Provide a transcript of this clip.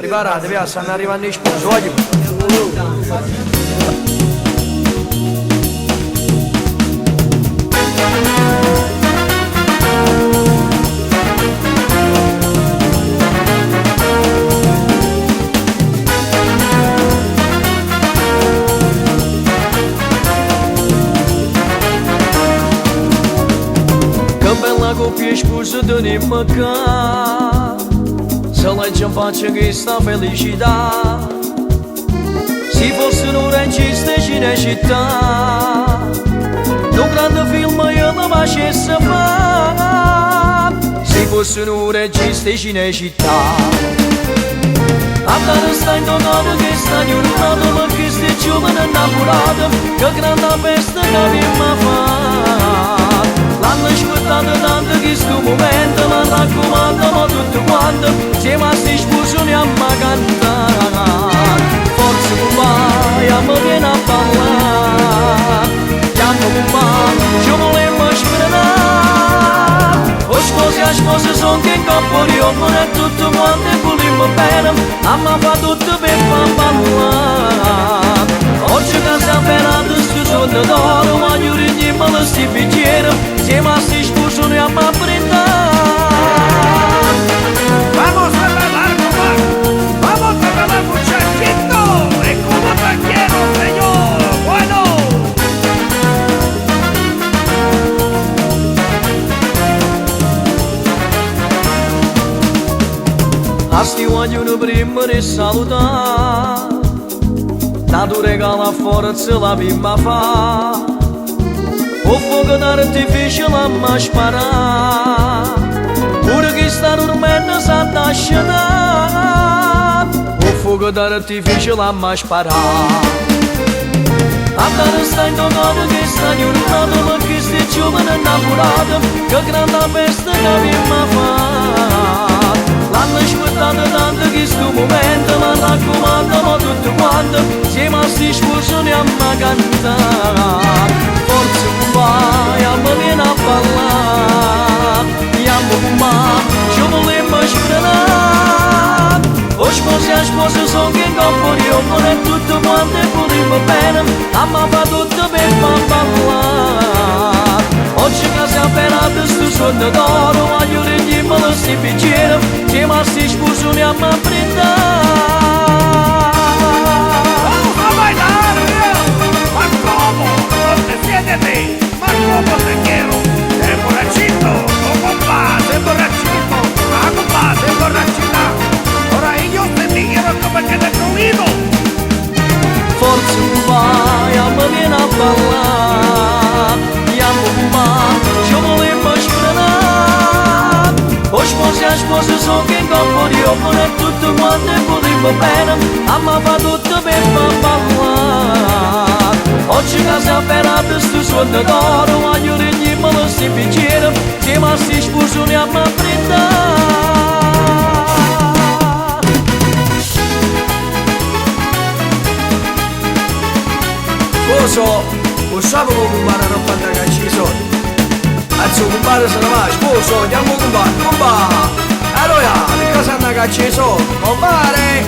preparatevi, stanno arrivando i sposi, voglio. Copiii spus de nimăcar să legem face că sta felicitat. Si fosse un regista cinecità, un grande film io mi facesse fa. Si fosse un regista cinecità, andare stai intonato che stai urlato, ma che stai giovane innamorato, che grande festa che abbiamo fatto. L'hanno ascoltato tanto che sto momento l'ha raccomandato ma tutto quanto siamo a sti sposi a cantare. Forza compagni, mi viene a ballare, chiamo compagni, ci volevo sfrenare. O sposi sono che in corpo io non è tutto quanto e volevo bene, ma fa tutto per far ballare. Oggi che siamo ferati sto giorno d'oro, ma io rindiamo lo sti bicchiere, siamo a sti sposi a brindare. Vamos a bailar, papá, vamos a bailar muchachito, es como te quiero, señor, bueno. Asti vogliono prima di salutare, dato regalo a forza la vimma fa. O fuoco d'artificio l'amma sparare, pure chi sta dormendo sa tasciare. O fuoco d'artificio l'amma sparare, andare sta intonato che sta urlato, ma che stai giovane innamorato, che grande festa che abbiamo fatto. L'hanno ascoltato tanto che sto momento l'ha raccomandato ma tutto quanto siamo a sti sposi a cantare. Forza compagni, mi viene a ballare, chiamo compagni, ci volevo sfrenare. O sposi sono che in corpo io non è tutto quanto e volevo bene, ma fa tutto per far ballare. Oggi che siamo ferati sto giorno d'oro, voglio rendirmi lo sti bicchiere, siamo a sti sposi a brindare. Vamos a bailar, ma como, siéntete, ma como te quiero, el borrachito, oh compa, el borrachito, ah compa, el borrachita, ahora ellos te dijeron como que te he comido. Forza compagni, mi viene a ballare, chiamo compagni, ci volevo sfrenare. O sposi sono che in corpo io non è tutto quanto e volevo bene, ma fa tutto per far ballare. Oggi che siamo ferati sto giorno d'oro, voglio rendirmi lo sti bicchiere, siamo a sti sposi a brindare. Sposo, lo sapevo che compare non fa che ci sono. Anzi, compare se ne va, sposo, andiamo compare. Allora, che cosa hanno che ci sono? Compare,